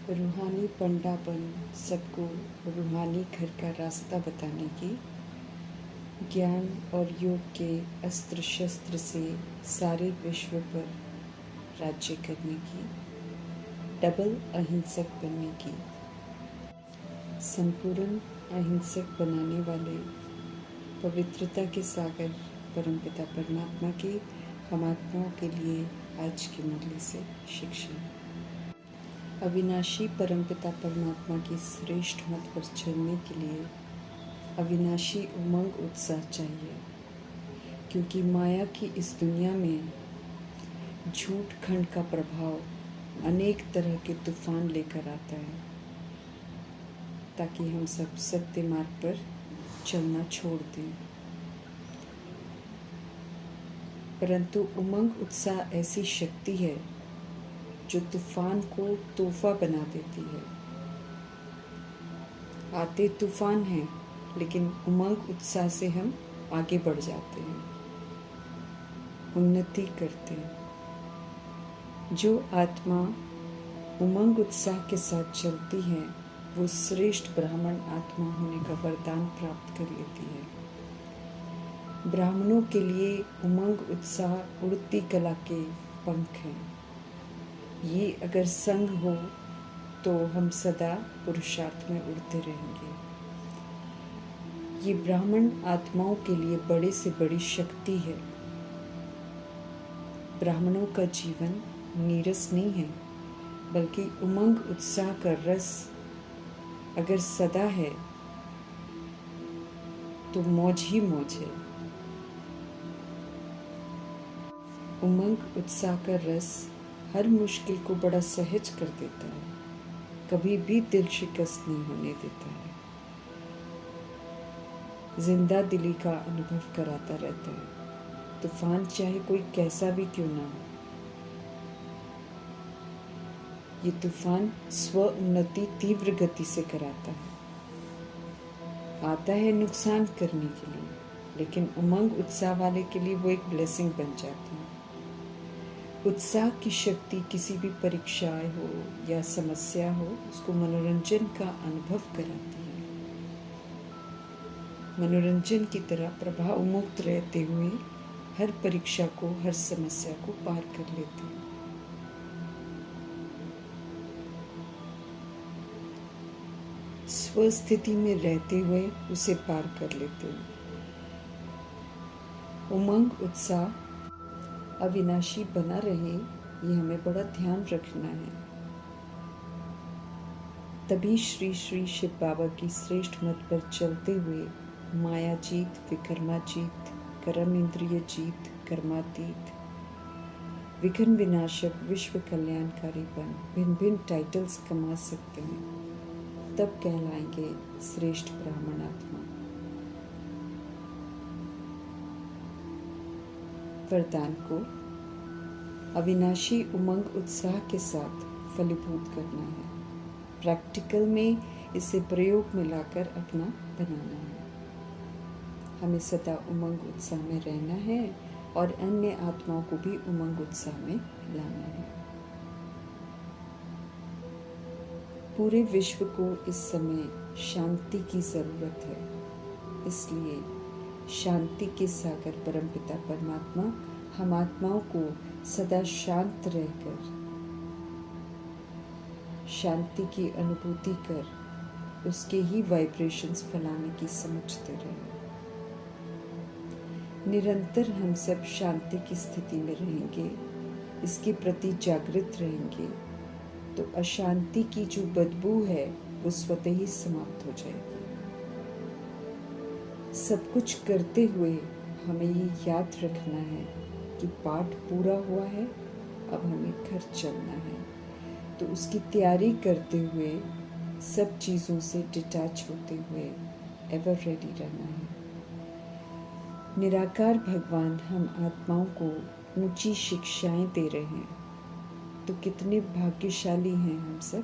रूहानी पंडापन सबको रूहानी घर का रास्ता बताने की, ज्ञान और योग के अस्त्र शस्त्र से सारे विश्व पर राज्य करने की, डबल अहिंसक बनने की, संपूर्ण अहिंसक बनाने वाले पवित्रता के सागर परमपिता परमात्मा की हम आत्माओं के लिए आज की मुरली से शिक्षा। अविनाशी परमपिता परमात्मा की श्रेष्ठ मत पर चलने के लिए अविनाशी उमंग उत्साह चाहिए, क्योंकि माया की इस दुनिया में झूठ खंड का प्रभाव अनेक तरह के तूफान लेकर आता है, ताकि हम सब सत्य मार्ग पर चलना छोड़ दें। परंतु उमंग उत्साह ऐसी शक्ति है जो तूफान को तोहफा बना देती है। आते तूफान हैं, लेकिन उमंग उत्साह से हम आगे बढ़ जाते हैं, उन्नति करते हैं। जो आत्मा उमंग उत्साह के साथ चलती है वो श्रेष्ठ ब्राह्मण आत्मा होने का वरदान प्राप्त कर लेती है। ब्राह्मणों के लिए उमंग उत्साह उड़ती कला के पंख हैं। ये अगर संग हो तो हम सदा पुरुषार्थ में उड़ते रहेंगे। ये ब्राह्मण आत्माओं के लिए बड़े से बड़ी शक्ति है। ब्राह्मणों का जीवन नीरस नहीं है, बल्कि उमंग उत्साह का रस अगर सदा है तो मौज ही मौज है। उमंग उत्साह का रस हर मुश्किल को बड़ा सहज कर देता है, कभी भी दिल शिकस्त नहीं होने देता है, जिंदा दिली का अनुभव कराता रहता है। तूफान चाहे कोई कैसा भी क्यों ना हो, ये तूफान स्व उन्नति तीव्र गति से कराता है। आता है नुकसान करने के लिए, लेकिन उमंग उत्साह वाले के लिए वो एक ब्लेसिंग बन जाती है। उत्साह की शक्ति किसी भी परीक्षाएं हो या समस्या हो, उसको मनोरंजन का अनुभव कराती है। मनोरंजन की तरह प्रभाव मुक्त रहते हुए हर परीक्षा को, हर समस्या को पार कर लेते हैं। स्वस्थिति में रहते हुए उसे पार कर लेते हैं। उमंग उत्साह अविनाशी बना रहे, ये हमें बड़ा ध्यान रखना है। तभी श्री श्री शिव बाबा की श्रेष्ठ मत पर चलते हुए माया जीत, विकर्मा जीत, कर्म इंद्रिय जीत, कर्मातीत, विघ्न विनाशक, विश्व कल्याणकारी बन भिन्न भिन्न टाइटल्स कमा सकते हैं। तब कहलाएंगे श्रेष्ठ ब्राह्मण आत्मा। वरदान को अविनाशी उमंग उत्साह के साथ फलीभूत करना है। प्रैक्टिकल में इसे प्रयोग में लाकर अपना बनाना है। हमें सदा उमंग उत्साह में रहना है और अन्य आत्माओं को भी उमंग उत्साह में लाना है। पूरे विश्व को इस समय शांति की जरूरत है, इसलिए शांति के सागर परमपिता परमात्मा हम आत्माओं को सदा शांत रहकर शांति की अनुभूति कर उसके ही वाइब्रेशंस फैलाने की समझते रहे। निरंतर हम सब शांति की स्थिति में रहेंगे, इसके प्रति जागृत रहेंगे, तो अशांति की जो बदबू है वो स्वतः ही समाप्त हो जाएगी। सब कुछ करते हुए हमें ये याद रखना है कि पाठ पूरा हुआ है, अब हमें घर चलना है। तो उसकी तैयारी करते हुए, सब चीज़ों से डिटैच होते हुए एवर रेडी रहना है। निराकार भगवान हम आत्माओं को ऊंची शिक्षाएं दे रहे हैं, तो कितने भाग्यशाली हैं हम सब।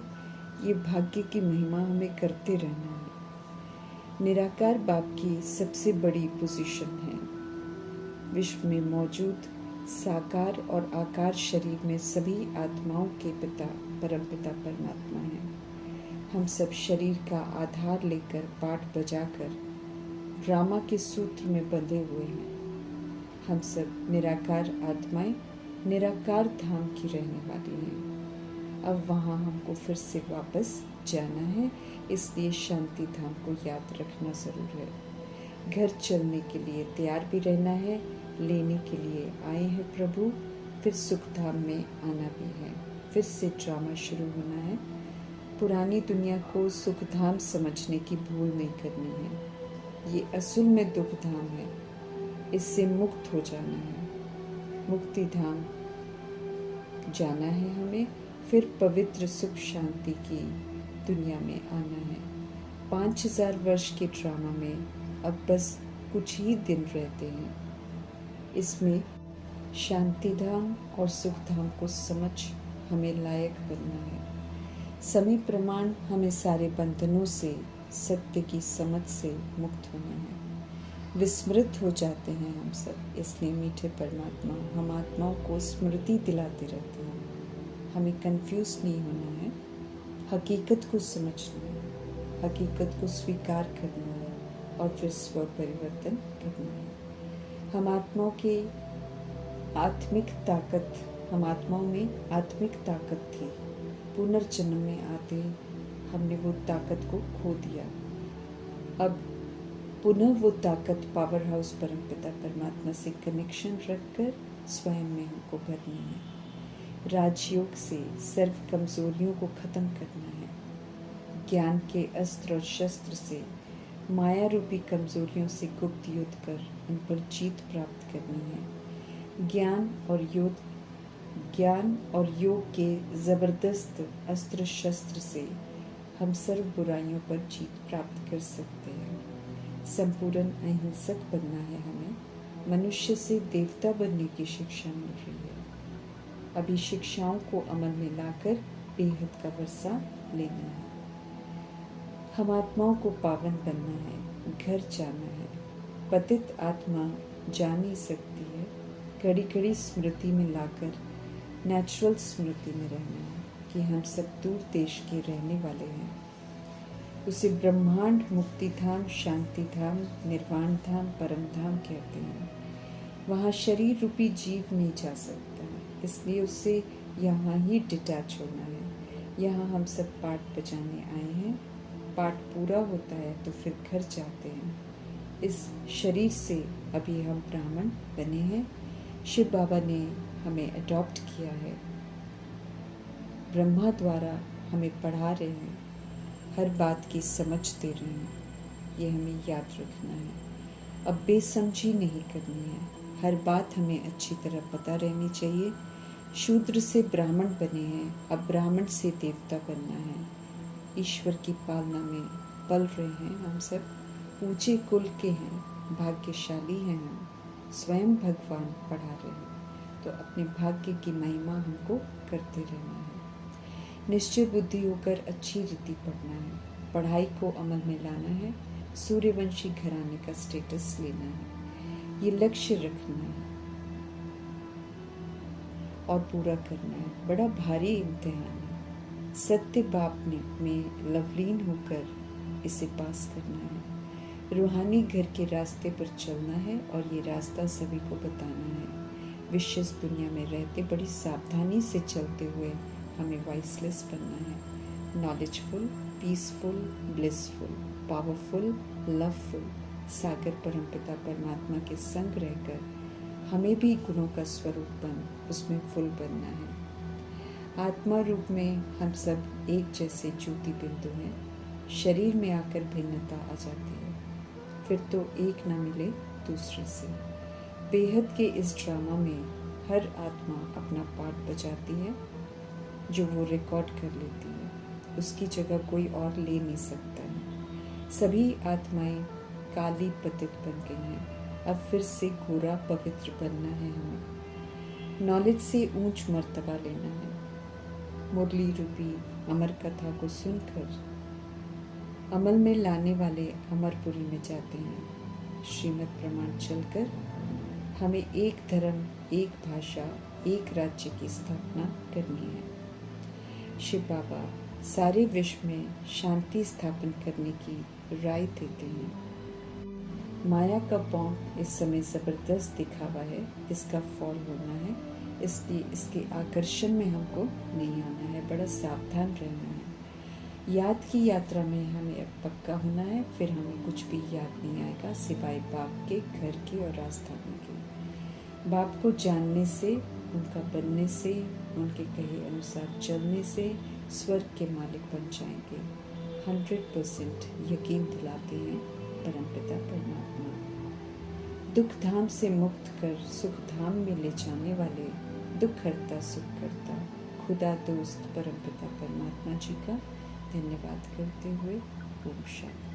ये भाग्य की महिमा हमें करते रहना है। निराकार बाप की सबसे बड़ी पोजीशन है। विश्व में मौजूद साकार और आकार शरीर में सभी आत्माओं के पिता परमपिता परमात्मा है। हम सब शरीर का आधार लेकर पाठ बजाकर ड्रामा के सूत्र में बंधे हुए हैं। हम सब निराकार आत्माएं निराकार धाम की रहने वाली हैं। अब वहाँ हमको फिर से वापस जाना है, इसलिए शांति धाम को याद रखना ज़रूर है। घर चलने के लिए तैयार भी रहना है, लेने के लिए आए हैं प्रभु, फिर सुख धाम में आना भी है। फिर से ड्रामा शुरू होना है। पुरानी दुनिया को सुख धाम समझने की भूल नहीं करनी है। ये असल में दुख धाम है, इससे मुक्त हो जाना है। मुक्ति धाम जाना है हमें, फिर पवित्र सुख शांति की दुनिया में आना है। 5000 वर्ष के ड्रामा में अब बस कुछ ही दिन रहते हैं। इसमें शांति धाम और सुख धाम को समझ हमें लायक बनना है। समय प्रमाण हमें सारे बंधनों से, सत्य की समझ से मुक्त होना है। विस्मृत हो जाते हैं हम सब, इसलिए मीठे परमात्मा हम आत्माओं को स्मृति दिलाते रहते हैं। हमें कंफ्यूज नहीं होना है, हकीकत को समझना है, हकीकत को स्वीकार करना है और फिर स्व परिवर्तन करना है। हम आत्माओं में आत्मिक ताकत थी। पुनर्जन्म में आते हमने वो ताकत को खो दिया। अब पुनः वो ताकत पावर हाउस परमपिता परमात्मा से कनेक्शन रखकर स्वयं में हमको भरनी है। राजयोग से सर्व कमजोरियों को खत्म करना है। ज्ञान के अस्त्र और शस्त्र से माया रूपी कमजोरियों से गुप्त युद्ध कर उन पर जीत प्राप्त करनी है। ज्ञान और योग के जबरदस्त अस्त्र शस्त्र से हम सर्व बुराइयों पर जीत प्राप्त कर सकते हैं। संपूर्ण अहिंसक बनना है हमें। मनुष्य से देवता बनने की शिक्षा मिल रही है। अभी शिक्षाओं को अमल में लाकर बेहद का वर्षा लेना है। हम आत्माओं को पावन बनना है, घर जाना है। पतित आत्मा जा नहीं सकती है, घड़ी घड़ी स्मृति में लाकर नेचुरल स्मृति में रहना है कि हम सब दूर देश के रहने वाले हैं। उसे ब्रह्मांड, मुक्ति धाम, शांति धाम, निर्वाण धाम, परम धाम कहते हैं। वहाँ शरीर रूपी जीव नहीं जा सकता है, इसलिए उससे यहाँ ही डिटैच होना है। यहाँ हम सब पाठ बजाने आए हैं। पाठ पूरा होता है तो फिर घर जाते हैं। इस शरीर से अभी हम ब्राह्मण बने हैं। शिव बाबा ने हमें अडॉप्ट किया है। ब्रह्मा द्वारा हमें पढ़ा रहे हैं, हर बात की समझ दे रहे हैं। ये हमें याद रखना है। अब बेसमझी नहीं करनी है। हर बात हमें अच्छी तरह पता रहनी चाहिए। शूद्र से ब्राह्मण बने हैं, अब ब्राह्मण से देवता बनना है। ईश्वर की पालना में पल रहे हैं हम सब। ऊंचे कुल के हैं, भाग्यशाली हैं हम। स्वयं भगवान पढ़ा रहे हैं, तो अपने भाग्य की महिमा हमको करते रहना है। निश्चय बुद्धि होकर अच्छी रीति पढ़ना है। पढ़ाई को अमल में लाना है। सूर्यवंशी घराने का स्टेटस लेना है। ये लक्ष्य रखना है और पूरा करना है। बड़ा भारी इम्तिहान है। सत्य बाप में लवलीन होकर इसे पास करना है। रूहानी घर के रास्ते पर चलना है और ये रास्ता सभी को बताना है। विशेष दुनिया में रहते बड़ी सावधानी से चलते हुए हमें वॉइसलेस बनना है। Knowledgeful, peaceful, blissful, powerful, loveful सागर परमपिता परमात्मा के संग रहकर हमें भी गुणों का स्वरूप बन उसमें फुल बनना है। आत्मा रूप में हम सब एक जैसे ज्योति बिंदु हैं। शरीर में आकर भिन्नता आ जाती है, फिर तो एक न मिले दूसरे से। बेहद के इस ड्रामा में हर आत्मा अपना पार्ट बजाती है, जो वो रिकॉर्ड कर लेती है। उसकी जगह कोई और ले नहीं सकता है। सभी आत्माएं काली पतित बन गई हैं। अब फिर से गोरा पवित्र बनना है हमें। नॉलेज से ऊंच मर्तबा लेना है। मुरली रूपी अमर कथा को सुनकर अमल में लाने वाले अमरपुरी में जाते हैं। श्रीमद् प्रमाण चलकर हमें एक धर्म, एक भाषा, एक राज्य की स्थापना करनी है। शिव बाबा सारे विश्व में शांति स्थापन करने की राय देते हैं। माया का पौंग इस समय ज़बरदस्त दिखावा है, इसका फॉल होना है, इसलिए इसके आकर्षण में हमको नहीं आना है, बड़ा सावधान रहना है। याद की यात्रा में हमें पक्का होना है, फिर हमें कुछ भी याद नहीं आएगा सिवाय बाप के, घर के और राजधानी के। बाप को जानने से, उनका बनने से, उनके कहे अनुसार चलने से स्वर्ग के मालिक बन जाएंगे। 100% यकीन दिलाते हैं परमपिता परमात्मा। दुख धाम से मुक्त कर सुख धाम में ले जाने वाले, दुख हरता सुख करता खुदा दोस्त परमपिता परमात्मा जी का धन्यवाद करते हुए ओम शांति।